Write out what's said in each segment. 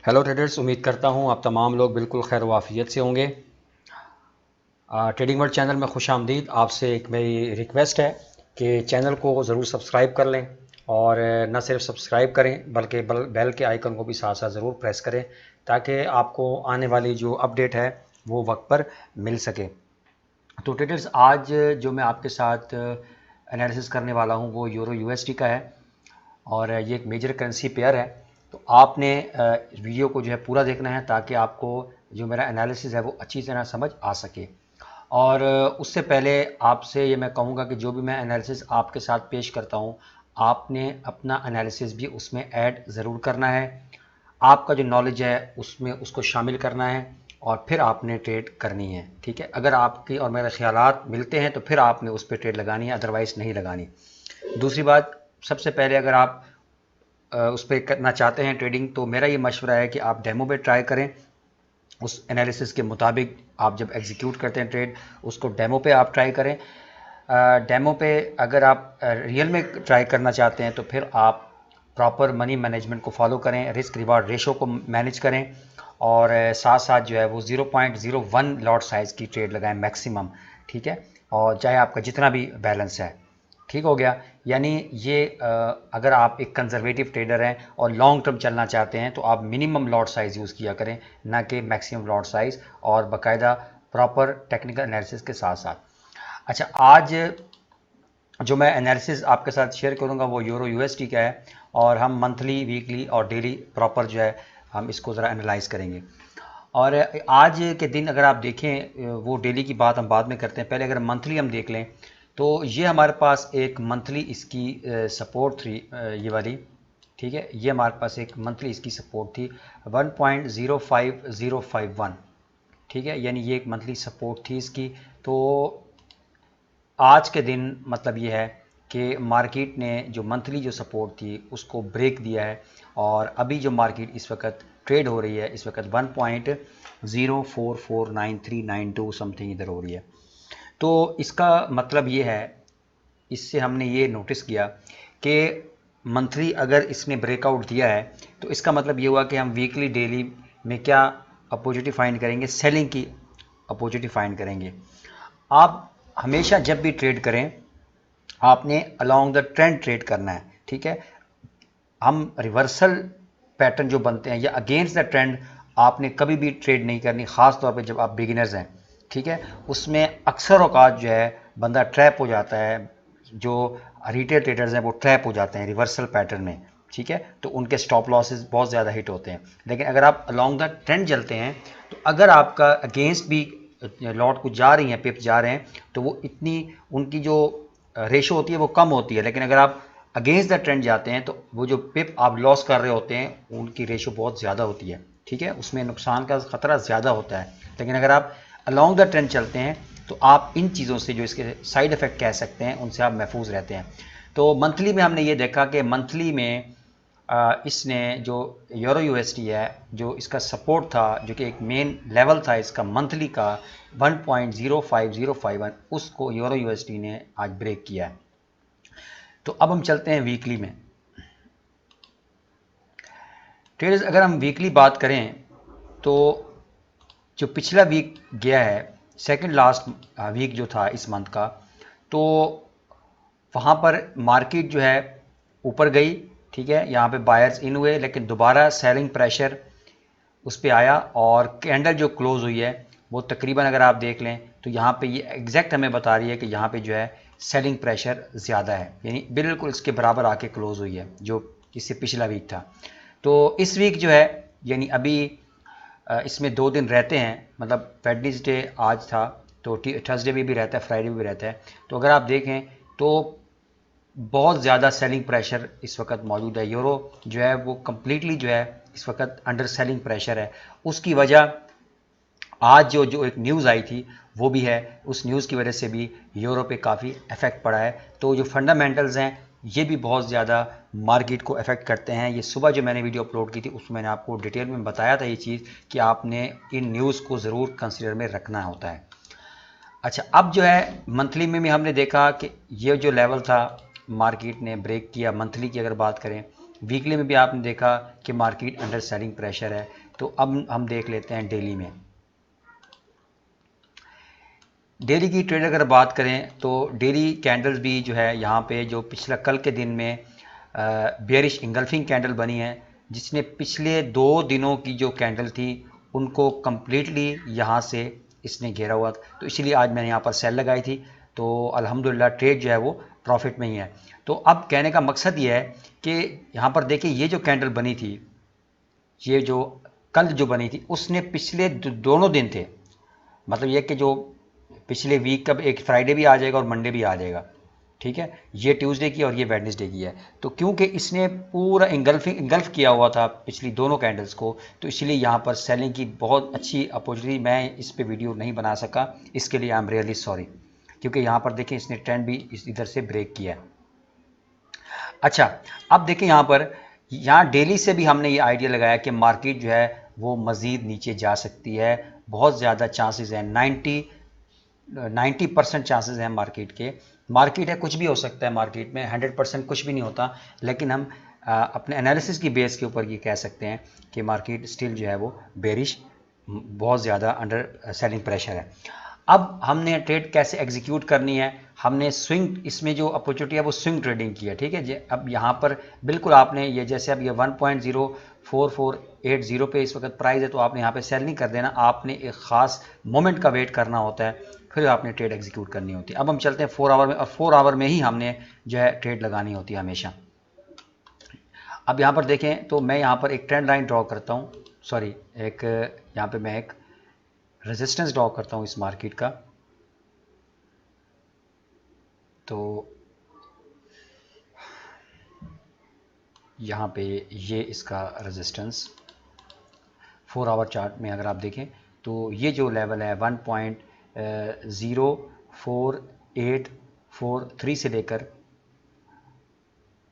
Hello traders, उम्मीद करता हूँ आप तमाम लोग बिल्कुल खैर वाफियत से होंगे। ट्रेडिंग वर्ल्ड चैनल में खुश आमदीद। आपसे एक मेरी रिक्वेस्ट है कि चैनल को ज़रूर सब्सक्राइब कर लें और न सिर्फ सब्सक्राइब करें बल्कि बेल के आइकन को भी साथ साथ ज़रूर प्रेस करें ताकि आपको आने वाली जो अपडेट है वो वक्त पर मिल सके। तो ट्रेडर्स, आज जो मैं आपके साथ एनालिसिस करने वाला हूँ वो यूरो यूएसडी का है और ये एक मेजर करेंसी पेयर है। तो आपने वीडियो को जो है पूरा देखना है ताकि आपको जो मेरा एनालिसिस है वो अच्छी तरह समझ आ सके। और उससे पहले आपसे ये मैं कहूँगा कि जो भी मैं एनालिसिस आपके साथ पेश करता हूँ आपने अपना एनालिसिस भी उसमें ऐड ज़रूर करना है। आपका जो नॉलेज है उसमें उसको शामिल करना है और फिर आपने ट्रेड करनी है। ठीक है, अगर आपकी और मेरे ख्यालात मिलते हैं तो फिर आपने उस पर ट्रेड लगानी है, अदरवाइज़ नहीं लगानी। दूसरी बात, सबसे पहले अगर आप उस पर करना चाहते हैं ट्रेडिंग तो मेरा ये मशवरा है कि आप डेमो पे ट्राई करें। उस एनालिसिस के मुताबिक आप जब एग्जीक्यूट करते हैं ट्रेड उसको डेमो पे आप ट्राई करें। डेमो पे अगर आप रियल में ट्राई करना चाहते हैं तो फिर आप प्रॉपर मनी मैनेजमेंट को फॉलो करें, रिस्क रिवार्ड रेशो को मैनेज करें और साथ साथ जो है वो 0.01 लॉट साइज़ की ट्रेड लगाएं मैक्सिमम। ठीक है, और चाहे आपका जितना भी बैलेंस है। ठीक हो गया। यानी ये अगर आप एक कंजर्वेटिव ट्रेडर हैं और लॉन्ग टर्म चलना चाहते हैं तो आप मिनिमम लॉट साइज़ यूज़ किया करें, ना कि मैक्सिमम लॉट साइज़, और बाकायदा प्रॉपर टेक्निकल एनालिसिस के साथ साथ। अच्छा, आज जो मैं एनालिसिस आपके साथ शेयर करूंगा वो यूरो यूएसडी का है और हम मंथली, वीकली और डेली प्रॉपर जो है हम इसको ज़रा एनालाइज करेंगे। और आज के दिन अगर आप देखें, वो डेली की बात हम बाद में करते हैं, पहले अगर मंथली हम देख लें तो ये हमारे पास एक मंथली इसकी सपोर्ट थी, ये वाली। ठीक है, ये हमारे पास एक मंथली इसकी सपोर्ट थी 1.05051। ठीक है, यानी ये एक मंथली सपोर्ट थी इसकी। तो आज के दिन मतलब ये है कि मार्केट ने जो मंथली जो सपोर्ट थी उसको ब्रेक दिया है और अभी जो मार्केट इस वक्त ट्रेड हो रही है इस वक्त 1.0449392 समथिंग इधर हो रही है। तो इसका मतलब ये है, इससे हमने ये नोटिस किया कि मंथली अगर इसने ब्रेकआउट दिया है तो इसका मतलब ये हुआ कि हम वीकली, डेली में क्या अपॉर्चुनिटी फाइंड करेंगे, सेलिंग की अपॉर्चुनिटी फाइंड करेंगे। आप हमेशा जब भी ट्रेड करें आपने अलोंग द ट्रेंड ट्रेड करना है। ठीक है, हम रिवर्सल पैटर्न जो बनते हैं या अगेंस्ट द ट्रेंड आपने कभी भी ट्रेड नहीं करनी, ख़ास तौर पे जब आप बिगिनर्स हैं। ठीक है, उसमें अक्सर औकात जो है बंदा ट्रैप हो जाता है, जो रिटेल ट्रेडर्स हैं वो ट्रैप हो जाते हैं रिवर्सल पैटर्न में। ठीक है, तो उनके स्टॉप लॉसेस बहुत ज़्यादा हिट होते हैं। लेकिन अगर आप अलोंग द ट्रेंड चलते हैं तो अगर आपका अगेंस्ट भी लॉट कुछ जा रही हैं, पिप जा रहे हैं, तो वो इतनी उनकी जो रेशो होती है वो कम होती है। लेकिन अगर आप अगेंस्ट द ट्रेंड जाते हैं तो वो जो पिप आप लॉस कर रहे होते हैं उनकी रेशो बहुत ज़्यादा होती है। ठीक है, उसमें नुकसान का खतरा ज़्यादा होता है। लेकिन अगर आप अलोंग द ट्रेंड चलते हैं तो आप इन चीज़ों से, जो इसके साइड इफ़ेक्ट कह सकते हैं, उनसे आप महफूज रहते हैं। तो मंथली में हमने ये देखा कि मंथली में इसने जो यूरो यूएसडी है, जो इसका सपोर्ट था, जो कि एक मेन लेवल था इसका मंथली का 1.05051, उसको यूरो यूएसडी ने आज ब्रेक किया है। तो अब हम चलते हैं वीकली में। ट्रेडर्स, अगर हम वीकली बात करें तो जो पिछला वीक गया है, सेकंड लास्ट वीक जो था इस मंथ का, तो वहाँ पर मार्केट जो है ऊपर गई। ठीक है, यहाँ पे बायर्स इन हुए लेकिन दोबारा सेलिंग प्रेशर उस पर आया और कैंडल जो क्लोज हुई है वो तकरीबन अगर आप देख लें तो यहाँ पे ये एग्जैक्ट हमें बता रही है कि यहाँ पे जो है सेलिंग प्रेशर ज़्यादा है, यानी बिल्कुल इसके बराबर आके क्लोज हुई है जो इससे पिछला वीक था। तो इस वीक जो है, यानी अभी इसमें 2 दिन रहते हैं, मतलब वेडनेसडे आज था तो थर्सडे भी रहता है, फ्राइडे भी रहता है। तो अगर आप देखें तो बहुत ज़्यादा सेलिंग प्रेशर इस वक्त मौजूद है। यूरो जो है वो कम्प्लीटली जो है इस वक्त अंडर सेलिंग प्रेशर है। उसकी वजह आज जो एक न्यूज़ आई थी वो भी है, उस न्यूज़ की वजह से भी यूरो पे काफ़ी इफेक्ट पड़ा है। तो जो फंडामेंटल्स हैं ये भी बहुत ज़्यादा मार्केट को अफेक्ट करते हैं। ये सुबह जो मैंने वीडियो अपलोड की थी उसमें मैंने आपको डिटेल में बताया था ये चीज़ कि आपने इन न्यूज़ को ज़रूर कंसिडर में रखना होता है। अच्छा, अब जो है मंथली में भी हमने देखा कि ये जो लेवल था मार्केट ने ब्रेक किया। मंथली की अगर बात करें वीकली में भी आपने देखा कि मार्केट अंडर सेलिंग प्रेशर है। तो अब हम देख लेते हैं डेली में। डेली की ट्रेड अगर बात करें तो डेली कैंडल्स भी जो है यहाँ पे जो पिछला कल के दिन में बेयरिश इंगल्फिंग कैंडल बनी है, जिसने पिछले 2 दिनों की जो कैंडल थी उनको कम्प्लीटली यहाँ से इसने घेरा हुआ था। तो इसीलिए आज मैंने यहाँ पर सेल लगाई थी। तो अल्हम्दुलिल्लाह ट्रेड जो है वो प्रॉफिट में ही है। तो अब कहने का मकसद ये है कि यहाँ पर देखिए ये जो कैंडल बनी थी, ये जो कल जो बनी थी, उसने पिछले दोनों दिन थे, मतलब ये कि जो पिछले वीक का एक फ्राइडे भी आ जाएगा और मंडे भी आ जाएगा, ठीक है, ये ट्यूसडे की और ये वेडनेसडे की है। तो क्योंकि इसने पूरा इंगल्फ किया हुआ था पिछली दोनों कैंडल्स को, तो इसलिए यहाँ पर सेलिंग की बहुत अच्छी अपॉर्चुनिटी, मैं इस पे वीडियो नहीं बना सका, इसके लिए आई एम रियली सॉरी। क्योंकि यहाँ पर देखें इसने ट्रेंड भी इधर से ब्रेक किया है। अच्छा, अब देखें यहाँ डेली से भी हमने ये आइडिया लगाया कि मार्केट जो है वो मज़ीद नीचे जा सकती है। बहुत ज़्यादा चांसेस हैं, 90% चांसेस हैं मार्केट के। मार्केट है, कुछ भी हो सकता है मार्केट में, 100% कुछ भी नहीं होता। लेकिन हम अपने एनालिसिस की बेस के ऊपर ये कह सकते हैं कि मार्केट स्टिल जो है वो बेरिश, बहुत ज़्यादा अंडर सेलिंग प्रेशर है। अब हमने ट्रेड कैसे एग्जीक्यूट करनी है, हमने स्विंग, इसमें जो अपॉर्चुनिटी है वो स्विंग ट्रेडिंग की है, ठीक है। अब यहाँ पर बिल्कुल आपने ये, जैसे अब ये 1.04480 पे इस वक्त प्राइस है, तो आपने यहाँ पे सेल नहीं कर देना, आपने एक ख़ास मोमेंट का वेट करना होता है, फिर आपने ट्रेड एग्जीक्यूट करनी होती है। अब हम चलते हैं 4 आवर में, और 4 आवर में ही हमने जो है ट्रेड लगानी होती है हमेशा। अब यहाँ पर देखें तो मैं यहाँ पर एक ट्रेंड लाइन ड्रॉ करता हूँ, सॉरी, एक यहाँ पे मैं एक रेजिस्टेंस ड्रॉ करता हूँ इस मार्केट का। तो यहाँ पे ये इसका रेजिस्टेंस 4 आवर चार्ट में अगर आप देखें तो ये जो लेवल है 1.04843 से लेकर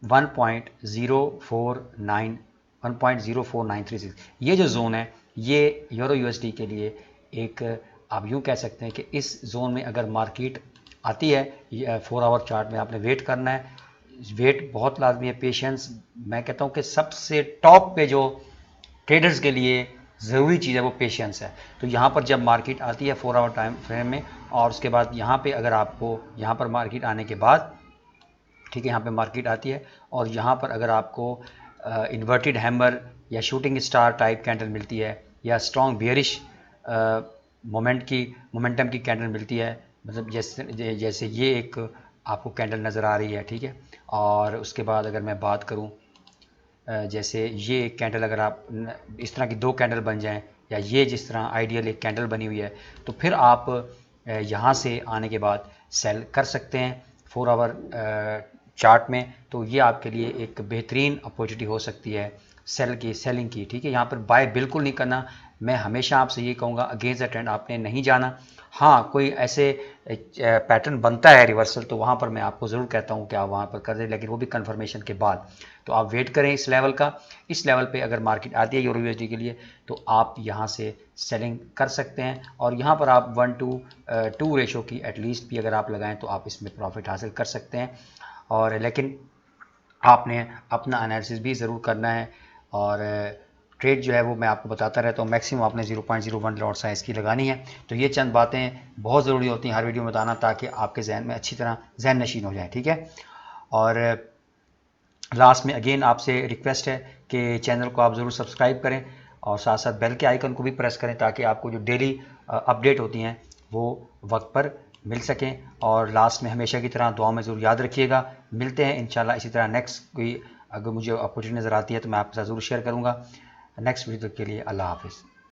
1.04936, ये जो जोन है, ये यूरो यूएसडी के लिए एक, आप यूँ कह सकते हैं कि इस जोन में अगर मार्केट आती है, 4 आवर चार्ट में आपने वेट करना है। वेट बहुत लाजमी है, पेशेंस, मैं कहता हूँ कि सबसे टॉप पे जो ट्रेडर्स के लिए ज़रूरी चीज़ है वो पेशेंस है। तो यहाँ पर जब मार्केट आती है 4 आवर टाइम फ्रेम में, और उसके बाद यहाँ पे अगर आपको, यहाँ पर मार्केट आने के बाद, ठीक है, यहाँ पे मार्केट आती है और यहाँ पर अगर आपको इन्वर्टेड हैमर या शूटिंग स्टार टाइप कैंडल मिलती है, या स्ट्रॉन्ग बियरिश मोमेंटम की कैंडल मिलती है, मतलब जैसे ये एक आपको कैंडल नज़र आ रही है, ठीक है। और उसके बाद अगर मैं बात करूं, जैसे ये एक कैंडल, अगर आप इस तरह की 2 कैंडल बन जाएं, या ये जिस तरह आइडियल एक कैंडल बनी हुई है, तो फिर आप यहाँ से आने के बाद सेल कर सकते हैं 4 आवर चार्ट में। तो ये आपके लिए एक बेहतरीन अपॉर्चुनिटी हो सकती है सेलिंग की, ठीक है। यहाँ पर बाय बिल्कुल नहीं करना, मैं हमेशा आपसे ये कहूँगा, अगेंस्ट द ट्रेंड आपने नहीं जाना। हाँ, कोई ऐसे पैटर्न बनता है रिवर्सल, तो वहाँ पर मैं आपको ज़रूर कहता हूँ कि आप वहाँ पर कर दें, लेकिन वो भी कन्फर्मेशन के बाद। तो आप वेट करें इस लेवल का। इस लेवल पे अगर मार्केट आती है यूरो यूएसडी के लिए, तो आप यहाँ से सेलिंग कर सकते हैं, और यहाँ पर आप 1:2 रेशो की एटलीस्ट भी अगर आप लगाएं तो आप इसमें प्रॉफिट हासिल कर सकते हैं। और लेकिन आपने अपना एनालिसिस भी ज़रूर करना है, और ट्रेड जो है वो मैं आपको बताता रहता हूँ, मैक्सिमम आपने 0.01 लॉट साइज़ की लगानी है। तो ये चंद बातें बहुत ज़रूरी होती हैं हर वीडियो में बताना, ताकि आपके जहन में अच्छी तरह जहन नशीन हो जाए, ठीक है। और लास्ट में अगेन आपसे रिक्वेस्ट है कि चैनल को आप ज़रूर सब्सक्राइब करें, और साथ साथ बेल के आइकन को भी प्रेस करें, ताकि आपको जो डेली अपडेट होती हैं वो वक्त पर मिल सकें। और लास्ट में हमेशा की तरह दुआ में ज़रूर याद रखिएगा। मिलते हैं इंशाल्लाह इसी तरह नेक्स्ट कोई, अगर मुझे अपॉर्चुनिटी नज़र आती है तो मैं आपके साथ ज़रूर शेयर करूँगा। नेक्स्ट वीडियो के लिए अल्लाह हाफिज़।